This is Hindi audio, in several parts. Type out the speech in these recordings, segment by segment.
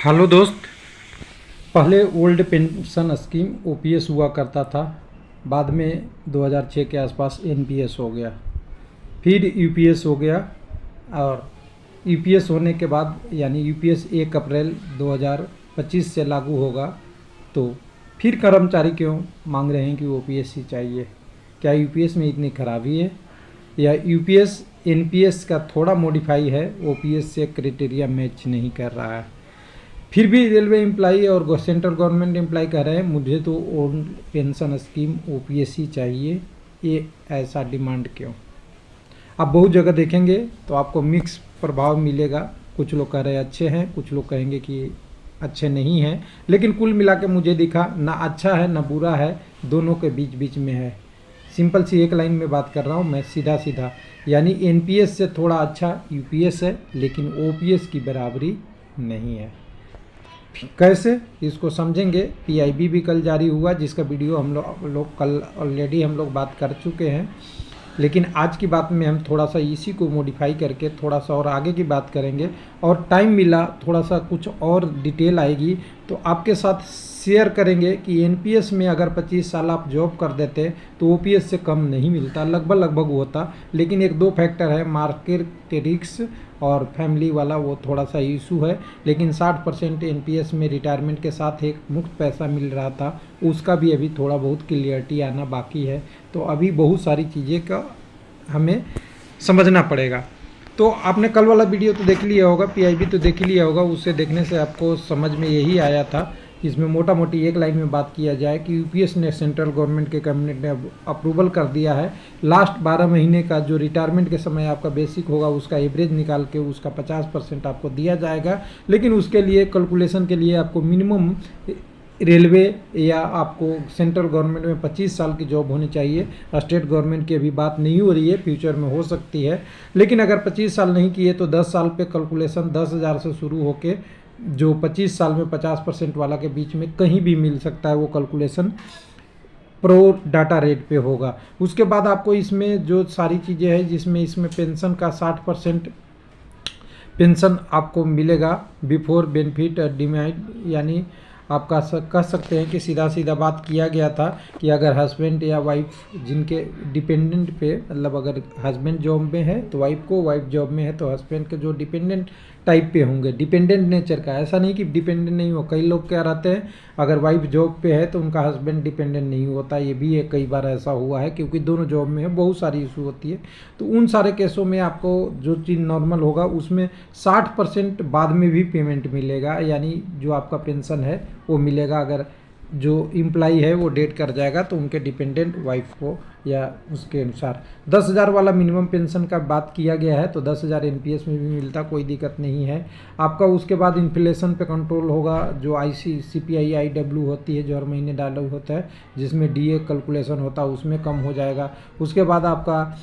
हेलो दोस्त। पहले ओल्ड पेंशन स्कीम ओपीएस हुआ करता था। बाद में 2006 के आसपास एनपीएस हो गया, फिर यूपीएस हो गया। और यूपीएस होने के बाद यानी यूपीएस 1 अप्रैल 2025 से लागू होगा। तो फिर कर्मचारी क्यों मांग रहे हैं कि ओपीएस ही चाहिए? क्या यूपीएस में इतनी खराबी है, या यूपीएस एनपीएस का थोड़ा मॉडिफाई है, ओपीएस से क्राइटेरिया मैच नहीं कर रहा है? फिर भी रेलवे एम्प्लाई और सेंट्रल गवर्नमेंट एम्प्लाई कह रहे हैं मुझे तो ओल्ड पेंशन स्कीम ओपीएस ही चाहिए। ये ऐसा डिमांड क्यों? आप बहुत जगह देखेंगे तो आपको मिक्स प्रभाव मिलेगा। कुछ लोग कह रहे हैं अच्छे हैं, कुछ लोग कहेंगे कि अच्छे नहीं हैं, लेकिन कुल मिला के मुझे दिखा ना अच्छा है ना बुरा है, दोनों के बीच बीच में है। सिंपल सी एक लाइन में बात कर रहा हूँ मैं, सीधा सीधा। यानी एनपीएस से थोड़ा अच्छा यूपीएस है, लेकिन ओपीएस की बराबरी नहीं है। कैसे, इसको समझेंगे। पीआईबी भी कल जारी हुआ, जिसका वीडियो हम लोग कल ऑलरेडी हम लोग बात कर चुके हैं। लेकिन आज की बात में हम थोड़ा सा इसी को मॉडिफाई करके थोड़ा सा और आगे की बात करेंगे, और टाइम मिला थोड़ा सा कुछ और डिटेल आएगी तो आपके साथ शेयर करेंगे कि एनपीएस में अगर 25 साल आप जॉब कर देते तो ओपीएस से कम नहीं मिलता, लगभग होता। लेकिन एक दो फैक्टर है, मार्केट के रिस्क और फैमिली वाला, वो थोड़ा सा इशू है। लेकिन 60% एनपीएस में रिटायरमेंट के साथ एक मुफ्त पैसा मिल रहा था, उसका भी अभी थोड़ा बहुत क्लियरिटी आना बाकी है। तो अभी बहुत सारी चीज़ें का हमें समझना पड़ेगा। तो आपने कल वाला वीडियो तो देख लिया होगा, पीआईबी तो देख लिया होगा। उससे देखने से आपको समझ में यही आया था। इसमें मोटा मोटी एक लाइन में बात किया जाए कि यूपीएस ने सेंट्रल गवर्नमेंट के कैबिनेट ने अप्रूवल कर दिया है। लास्ट 12 महीने का जो रिटायरमेंट के समय आपका बेसिक होगा उसका एवरेज निकाल के उसका 50% आपको दिया जाएगा। लेकिन उसके लिए कैलकुलेशन के लिए आपको मिनिमम रेलवे या आपको सेंट्रल गवर्नमेंट में 25 साल की जॉब होनी चाहिए। स्टेट गवर्नमेंट की अभी बात नहीं हो रही है, फ्यूचर में हो सकती है। लेकिन अगर 25 साल नहीं किए तो 10 साल पे कैलकुलेशन 10,000 से शुरू होके जो 25 साल में 50% वाला के बीच में कहीं भी मिल सकता है, वो कैलकुलेशन प्रो डाटा रेट पे होगा। उसके बाद आपको इसमें जो सारी चीज़ें हैं, जिसमें इसमें पेंशन का 60% पेंशन आपको मिलेगा बिफोर बेनिफिट डिमांड। यानी आप कह सकते हैं कि सीधा सीधा बात किया गया था कि अगर हस्बैंड या वाइफ जिनके डिपेंडेंट पे, मतलब अगर हस्बैंड जॉब में है तो वाइफ को, वाइफ जॉब में है तो हस्बैंड के जो डिपेंडेंट टाइप पे होंगे, डिपेंडेंट नेचर का। ऐसा नहीं कि डिपेंडेंट नहीं हो, कई लोग क्या रहते हैं अगर वाइफ जॉब पे है तो उनका हस्बैंड डिपेंडेंट नहीं होता। ये भी एक कई बार ऐसा हुआ है, क्योंकि दोनों जॉब में है, बहुत सारी इशू होती है। तो उन सारे केसों में आपको जो चीज़ नॉर्मल होगा उसमें 60% बाद में भी पेमेंट मिलेगा। यानी जो आपका पेंशन है वो मिलेगा। अगर जो इम्प्लाई है वो डेट कर जाएगा तो उनके डिपेंडेंट वाइफ को या उसके अनुसार 10,000 वाला मिनिमम पेंशन का बात किया गया है। तो 10,000 एनपीएस में भी मिलता, कोई दिक्कत नहीं है आपका। उसके बाद इन्फ्लेशन पे कंट्रोल होगा। जो सीपीआई आईडब्ल्यू होती है जो हर महीने डाला होता है, जिसमें डीए कैलकुलेशन होता है, उसमें कम हो जाएगा। उसके बाद आपका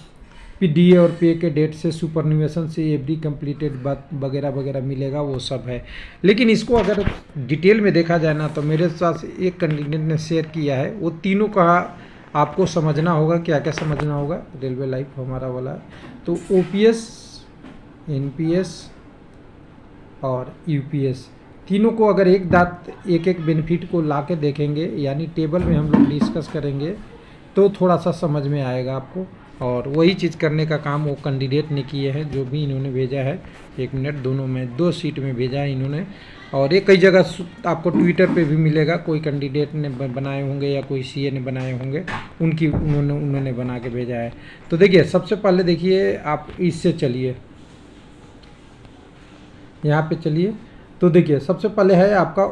डीए और पे के डेट से सुपरन्यूएशन से एवरी कंप्लीटेड बात वगैरह वगैरह मिलेगा, वो सब है। लेकिन इसको अगर डिटेल में देखा जाए ना, तो मेरे साथ एक कैंडिडेट ने शेयर किया है, वो तीनों का आपको समझना होगा। क्या क्या समझना होगा? रेलवे लाइफ हमारा वाला, तो ओपीएस, एनपीएस और यूपीएस, तीनों को अगर एक एक बेनिफिट को ला के देखेंगे, यानी टेबल में हम लोग डिस्कस करेंगे, तो थोड़ा सा समझ में आएगा आपको। और वही चीज़ करने का काम वो कैंडिडेट ने किए हैं, जो भी इन्होंने भेजा है। एक मिनट, दोनों में 2 शीट में भेजा है इन्होंने। और एक कई जगह आपको ट्विटर पे भी मिलेगा, कोई कैंडिडेट ने बनाए होंगे या कोई सीए ने बनाए होंगे, उनकी उन्होंने बना के भेजा है। तो देखिए, सबसे पहले देखिए, आप इससे चलिए, यहाँ पे चलिए। तो देखिए, सबसे पहले है आपका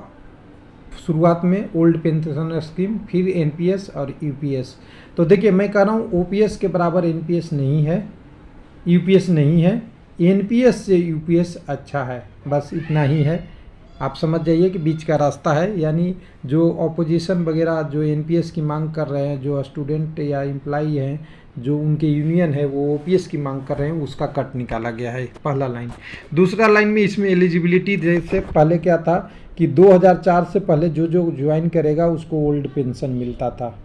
शुरुआत में ओल्ड पेंशन स्कीम, फिर एनपीएस और यूपीएस। तो देखिए, मैं कह रहा हूँ ओपीएस के बराबर एनपीएस नहीं है, यूपीएस नहीं है। एनपीएस से यूपीएस अच्छा है, बस इतना ही है। आप समझ जाइए कि बीच का रास्ता है। यानी जो ऑपोजिशन वगैरह जो एनपीएस की मांग कर रहे हैं, जो स्टूडेंट या एम्प्लाई हैं, जो उनके यूनियन है, वो ओपीएस की मांग कर रहे हैं, उसका कट निकाला गया है, पहला लाइन। दूसरा लाइन में इसमें एलिजिबिलिटी, जैसे पहले क्या था कि 2004 से पहले जो ज्वाइन करेगा उसको ओल्ड पेंशन मिलता था।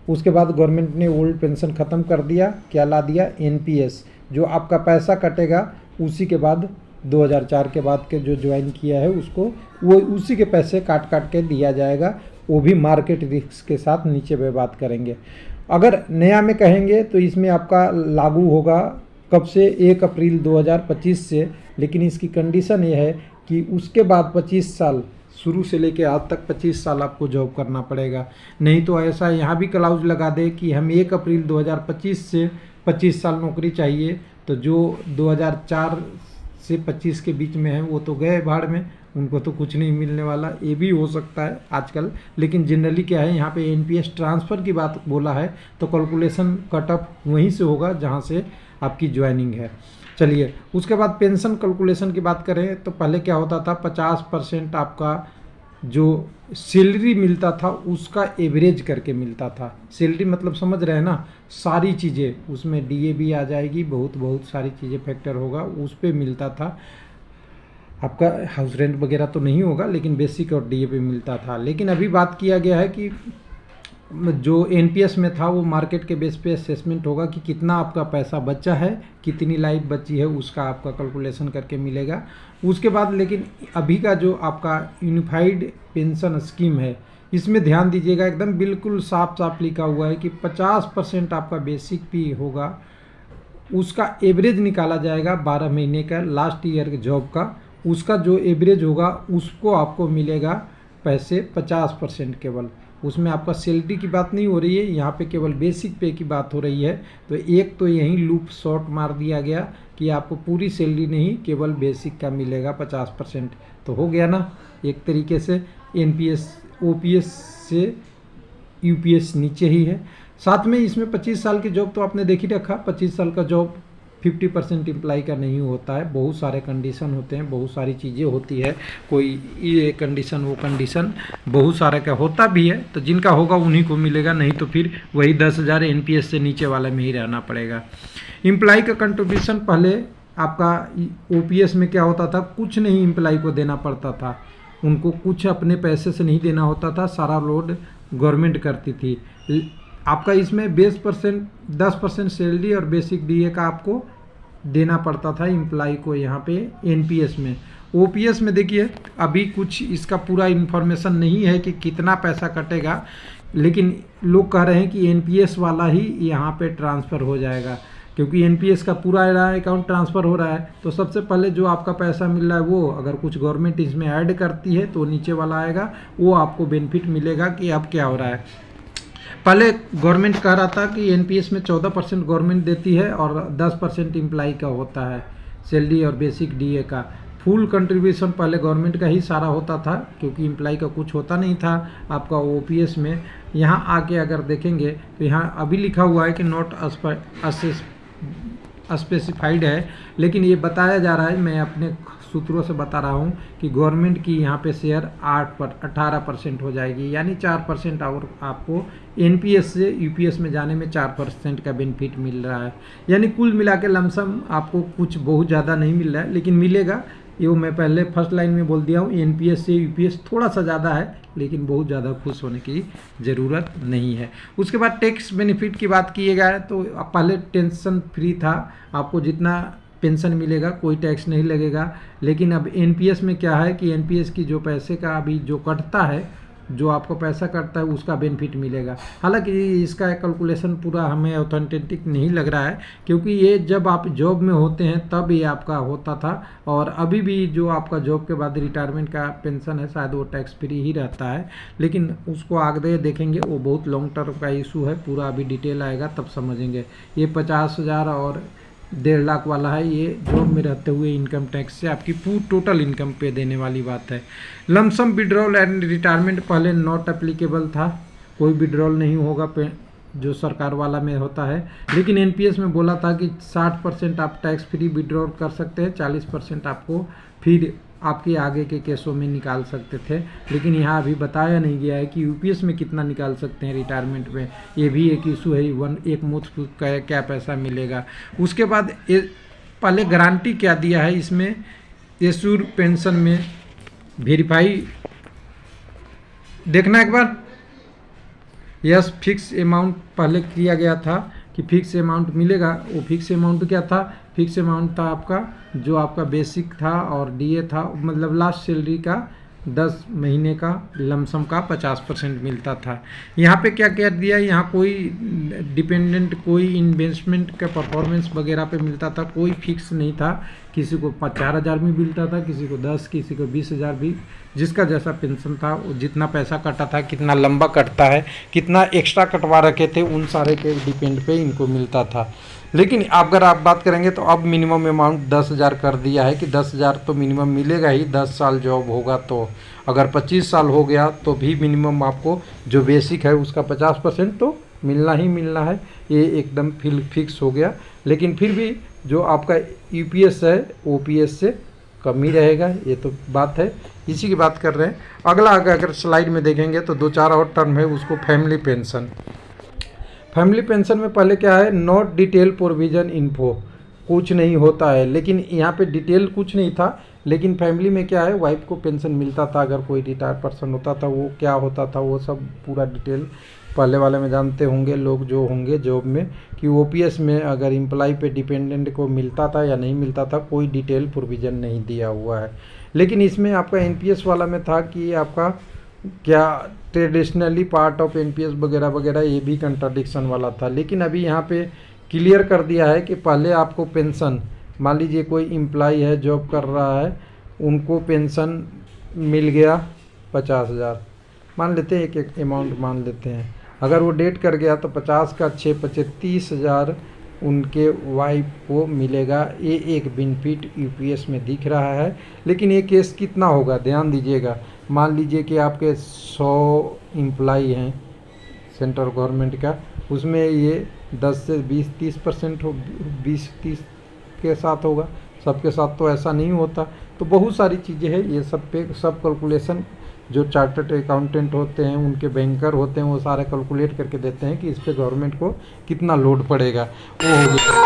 उसके बाद गवर्नमेंट ने ओल्ड पेंशन ख़त्म कर दिया, क्या ला दिया? एनपीएस। जो आपका पैसा कटेगा उसी के बाद 2004 के बाद के जो ज्वाइन किया है उसको वो उसी के पैसे काट काट के दिया जाएगा, वो भी मार्केट रिस्क के साथ। नीचे पे बात करेंगे। अगर नया में कहेंगे तो इसमें आपका लागू होगा कब से, 1 अप्रैल 2025 से, लेकिन इसकी कंडीशन ये है कि उसके बाद 25 साल शुरू से लेके आज तक 25 साल आपको जॉब करना पड़ेगा। नहीं तो ऐसा यहाँ भी क्लाउज लगा दे कि हम 1 अप्रैल 2025 से 25 साल नौकरी चाहिए, तो जो 2004 से 25 के बीच में है वो तो गए भाड़ में, उनको तो कुछ नहीं मिलने वाला। ये भी हो सकता है आजकल, लेकिन जनरली क्या है, यहाँ पे एनपीएस ट्रांसफ़र की बात बोला है तो कैलकुलेशन कट ऑफ वहीं से होगा जहाँ से आपकी ज्वाइनिंग है। चलिए, उसके बाद पेंशन कैलकुलेशन की बात करें तो पहले क्या होता था, 50% आपका जो सैलरी मिलता था उसका एवरेज करके मिलता था। सैलरी मतलब समझ रहे हैं ना, सारी चीज़ें उसमें डीए भी आ जाएगी, बहुत सारी चीज़ें फैक्टर होगा, उस पर मिलता था। आपका हाउस रेंट वगैरह तो नहीं होगा, लेकिन बेसिक और डीए पे मिलता था। लेकिन अभी बात किया गया है कि जो एनपीएस में था वो मार्केट के बेस पे असेसमेंट होगा कि कितना आपका पैसा बचा है, कितनी लाइफ बची है, उसका आपका कैलकुलेशन करके मिलेगा। उसके बाद लेकिन अभी का जो आपका यूनिफाइड पेंशन स्कीम है, इसमें ध्यान दीजिएगा, एकदम बिल्कुल साफ साफ लिखा हुआ है कि 50% आपका बेसिक पे होगा, उसका एवरेज निकाला जाएगा 12 महीने का लास्ट ईयर के जॉब का, उसका जो एवरेज होगा उसको आपको मिलेगा पैसे 50% केवल। उसमें आपका सैलरी की बात नहीं हो रही है, यहाँ पे केवल बेसिक पे की बात हो रही है। तो एक तो यहीं लूप शॉर्ट मार दिया गया कि आपको पूरी सैलरी नहीं, केवल बेसिक का मिलेगा 50%। तो हो गया ना एक तरीके से, एनपीएस ओपीएस से यूपीएस नीचे ही है। साथ में इसमें 25 साल की जॉब तो आपने देख ही रखा, 25 साल का जॉब 50% इम्प्लाई का नहीं होता है, बहुत सारे कंडीशन होते हैं, बहुत सारी चीज़ें होती है, कोई ये कंडीशन वो कंडीशन बहुत सारे का होता भी है। तो जिनका होगा उन्हीं को मिलेगा, नहीं तो फिर वही 10,000 एनपीएस से नीचे वाले में ही रहना पड़ेगा। इम्प्लाई का कंट्रीब्यूशन पहले आपका ओपीएस में क्या होता था, कुछ नहीं इम्प्लाई को देना पड़ता था, उनको कुछ अपने पैसे से नहीं देना होता था, सारा लोड गवर्नमेंट करती थी। आपका इसमें 10% सैलरी और बेसिक डीए का आपको देना पड़ता था इम्प्लाई को यहाँ पे एनपीएस में। ओपीएस में देखिए अभी कुछ इसका पूरा इन्फॉर्मेशन नहीं है कि कितना पैसा कटेगा, लेकिन लोग कह रहे हैं कि एनपीएस वाला ही यहाँ पे ट्रांसफ़र हो जाएगा, क्योंकि एनपीएस का पूरा अकाउंट ट्रांसफ़र हो रहा है। तो सबसे पहले जो आपका पैसा मिल रहा है वो अगर कुछ गवर्नमेंट इसमें ऐड करती है तो नीचे वाला आएगा, वो आपको बेनिफिट मिलेगा कि अब क्या हो रहा है। पहले गवर्नमेंट कह रहा था कि एनपीएस में 14% गवर्नमेंट देती है और 10% इम्प्लाई का होता है सैलरी और बेसिक डीए का। फुल कंट्रीब्यूशन पहले गवर्नमेंट का ही सारा होता था, क्योंकि इम्प्लाई का कुछ होता नहीं था आपका ओपीएस में। यहाँ आके अगर देखेंगे तो यहाँ अभी लिखा हुआ है कि नॉट स्पेसिफाइड है, लेकिन ये बताया जा रहा है, मैं अपने सूत्रों से बता रहा हूँ कि गवर्नमेंट की यहाँ पे शेयर 18% हो जाएगी, यानी 4% और आपको एनपीएस से यूपीएस में जाने में 4% का बेनिफिट मिल रहा है। यानी कुल मिला के लमसम आपको कुछ बहुत ज़्यादा नहीं मिल रहा है, लेकिन मिलेगा। ये मैं पहले फर्स्ट लाइन में बोल दिया हूँ, एनपीएस से यूपीएस थोड़ा सा ज़्यादा है, लेकिन बहुत ज़्यादा खुश होने की ज़रूरत नहीं है। उसके बाद टैक्स बेनिफिट की बात किएगा तो पहले टेंशन फ्री था, आपको जितना पेंशन मिलेगा कोई टैक्स नहीं लगेगा। लेकिन अब एनपीएस में क्या है कि एनपीएस की जो पैसे का अभी जो कटता है, जो आपको पैसा कटता है उसका बेनिफिट मिलेगा। हालांकि इसका कैलकुलेशन पूरा हमें ऑथेंटिक नहीं लग रहा है, क्योंकि ये जब आप जॉब में होते हैं तब ये आपका होता था, और अभी भी जो आपका जॉब के बाद रिटायरमेंट का पेंशन है शायद वो टैक्स फ्री ही रहता है। लेकिन उसको आगे देखेंगे, वो बहुत लॉन्ग टर्म का इशू है, पूरा अभी डिटेल आएगा तब समझेंगे। ये 50,000 और 1.5 लाख वाला है, ये जॉब में रहते हुए इनकम टैक्स से आपकी टोटल इनकम पे देने वाली बात है। लमसम विड्रॉल एंड रिटायरमेंट पहले नॉट एप्लीकेबल था, कोई विड्रॉल नहीं होगा जो सरकार वाला में होता है। लेकिन एनपीएस में बोला था कि 60% आप टैक्स फ्री विड्रॉल कर सकते हैं, 40% आपको फिर आपके आगे के केसों में निकाल सकते थे। लेकिन यहाँ अभी बताया नहीं गया है कि यूपीएस में कितना निकाल सकते हैं रिटायरमेंट में, ये भी एक इशू है। एक मुफ्त क्या पैसा मिलेगा। उसके बाद पहले गारंटी क्या दिया है इसमें, एश्योर पेंशन में वेरीफाई देखना एक बार। यस, फिक्स अमाउंट पहले किया गया था कि फिक्स अमाउंट मिलेगा। वो फिक्स अमाउंट क्या था फिक्स अमाउंट था आपका, जो आपका बेसिक था और डीए था, मतलब लास्ट सैलरी का 10 महीने का लमसम का 50% मिलता था। यहाँ पे क्या कर दिया, यहाँ कोई डिपेंडेंट, कोई इन्वेस्टमेंट का परफॉर्मेंस वगैरह पे मिलता था, कोई फिक्स नहीं था। किसी को 4,000 भी मिलता था, किसी को 10, किसी को 20,000 भी, जिसका जैसा पेंशन था, जितना पैसा कटा था, कितना लंबा कटता है, कितना एक्स्ट्रा कटवा रखे थे, उन सारे के डिपेंड पे इनको मिलता था। लेकिन अगर आप बात करेंगे तो अब मिनिमम अमाउंट 10,000 कर दिया है कि 10,000 तो मिनिमम मिलेगा ही, 10 साल जॉब होगा तो। अगर 25 साल हो गया तो भी मिनिमम आपको जो बेसिक है उसका 50% तो मिलना ही मिलना है, ये एकदम फिक्स हो गया। लेकिन फिर भी जो आपका यूपीएस है ओपीएस से कम ही रहेगा, ये तो बात है, इसी की बात कर रहे हैं। अगला अगर स्लाइड में देखेंगे तो 2-4 और टर्म है, उसको फैमिली पेंशन। फैमिली पेंशन में पहले क्या है, नॉट डिटेल प्रोविजन इन्फो, कुछ नहीं होता है, लेकिन यहाँ पे डिटेल कुछ नहीं था। लेकिन फैमिली में क्या है, वाइफ को पेंशन मिलता था अगर कोई रिटायर्ड पर्सन होता था, वो क्या होता था वो सब पूरा डिटेल पहले वाले में जानते होंगे लोग जो होंगे जॉब में, कि ओपीएस में अगर एम्प्लॉय पे डिपेंडेंट को मिलता था या नहीं मिलता था, कोई डिटेल प्रोविज़न नहीं दिया हुआ है। लेकिन इसमें आपका एनपीएस वाला में था कि आपका क्या ट्रेडिशनली पार्ट ऑफ एनपीएस वगैरह वगैरह, ये भी कंट्राडिक्शन वाला था। लेकिन अभी यहाँ पे क्लियर कर दिया है कि पहले आपको पेंशन, मान लीजिए कोई एम्प्लॉय है जॉब कर रहा है, उनको पेंशन मिल गया 50,000 मान लेते हैं, एक अमाउंट मान लेते हैं। अगर वो डेट कर गया तो 50 का 6 30,000 उनके वाइफ को मिलेगा। ये एक बेनिफिट यूपीएस में दिख रहा है। लेकिन ये केस कितना होगा, ध्यान दीजिएगा। मान लीजिए कि आपके 100 एम्प्लॉय हैं सेंट्रल गवर्नमेंट का, उसमें ये 10 से 20-30% हो, 20-30 के साथ होगा, सबके साथ तो ऐसा नहीं होता। तो बहुत सारी चीज़ें हैं, ये सब पे सब कैलकुलेशन जो चार्टर्ड अकाउंटेंट होते हैं, उनके बैंकर होते हैं, वो सारे कैलकुलेट करके देते हैं कि इस पे गवर्नमेंट को कितना लोड पड़ेगा, वो हो गया।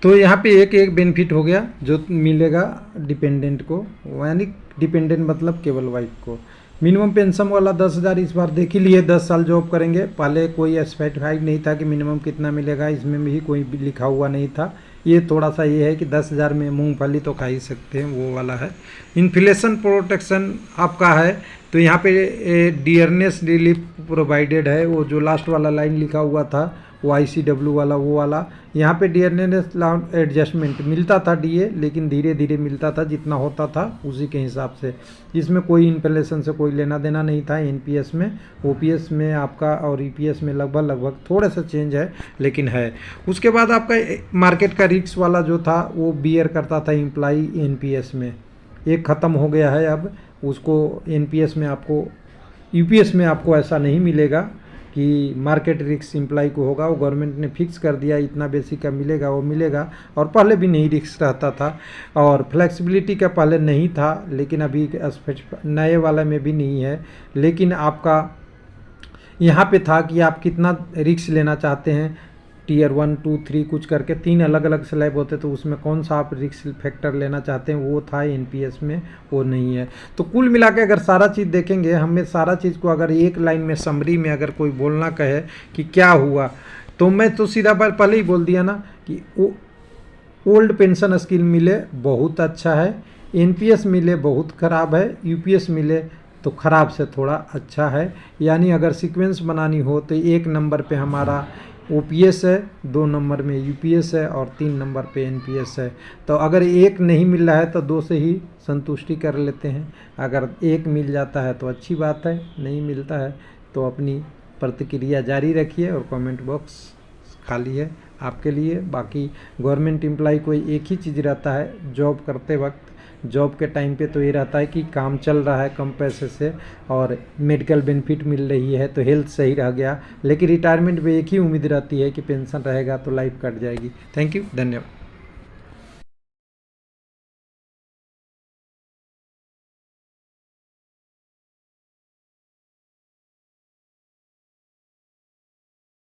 तो यहाँ पे एक बेनिफिट हो गया जो मिलेगा डिपेंडेंट को, यानी डिपेंडेंट मतलब केवल वाइफ को। मिनिमम पेंशन वाला 10,000 इस बार देख ही लिए, 10 साल जॉब करेंगे। पहले कोई स्पेसिफाइड नहीं था कि मिनिमम कितना मिलेगा, इसमें भी कोई लिखा हुआ नहीं था। ये थोड़ा सा ये है कि 10,000 में मूंगफली तो खा ही सकते हैं, वो वाला है। इन्फ्लेशन प्रोटेक्शन आपका है, तो यहाँ पे डियरनेस रिलीफ प्रोवाइडेड है, वो जो लास्ट वाला लाइन लिखा हुआ था वो ICW वाला, वो वाला। यहाँ पे डियरनेस एडजस्टमेंट मिलता था डीए, लेकिन धीरे धीरे मिलता था, जितना होता था उसी के हिसाब से। इसमें कोई इन्फ्लेशन से कोई लेना देना नहीं था एनपीएस में। ओपीएस में आपका और ईपीएस में लगभग थोड़ा सा चेंज है, लेकिन है। उसके बाद आपका मार्केट का रिस्क वाला जो था वो बियर करता था एम्प्लॉय एनपीएस में, एक ख़त्म हो गया है अब। उसको एनपीएस में आपको, यूपीएस में आपको ऐसा नहीं मिलेगा कि मार्केट रिस्क एम्प्लॉय को होगा, वो गवर्नमेंट ने फिक्स कर दिया, इतना बेसिक का मिलेगा वो मिलेगा। और पहले भी नहीं रिस्क रहता था, और फ्लेक्सिबिलिटी का पहले नहीं था, लेकिन अभी नए वाले में भी नहीं है। लेकिन आपका यहाँ पे था कि आप कितना रिस्क लेना चाहते हैं, टीयर 1, 2, 3 कुछ करके 3 अलग अलग स्लैब होते, तो उसमें कौन सा आप रिस्क फैक्टर लेना चाहते हैं, वो था एनपीएस में, वो नहीं है। तो कुल मिला के अगर सारा चीज़ देखेंगे, हमें सारा चीज़ को अगर एक लाइन में समरी में अगर कोई बोलना कहे कि क्या हुआ, तो मैं तो सीधा पहले ही बोल दिया ना कि ओल्ड पेंशन स्कीम मिले बहुत अच्छा है, एनपीएस मिले बहुत ख़राब है, यूपीएस मिले तो ख़राब से थोड़ा अच्छा है। यानी अगर सीक्वेंस बनानी हो तो 1 नंबर पे हमारा ओपीएस है, 2 नंबर में यूपीएस है, और 3 नंबर पे एनपीएस है। तो अगर 1 नहीं मिल रहा है तो 2 से ही संतुष्टि कर लेते हैं। अगर 1 मिल जाता है तो अच्छी बात है, नहीं मिलता है तो अपनी प्रतिक्रिया जारी रखिए, और कमेंट बॉक्स खाली है आपके लिए। बाकी गवर्नमेंट एम्प्लॉय को एक ही चीज़ रहता है जॉब करते वक्त, जॉब के टाइम पे तो ये रहता है कि काम चल रहा है कम पैसे से, और मेडिकल बेनिफिट मिल रही है, तो हेल्थ सही रह गया। लेकिन रिटायरमेंट में एक ही उम्मीद रहती है कि पेंशन रहेगा तो लाइफ कट जाएगी। थैंक यू, धन्यवाद।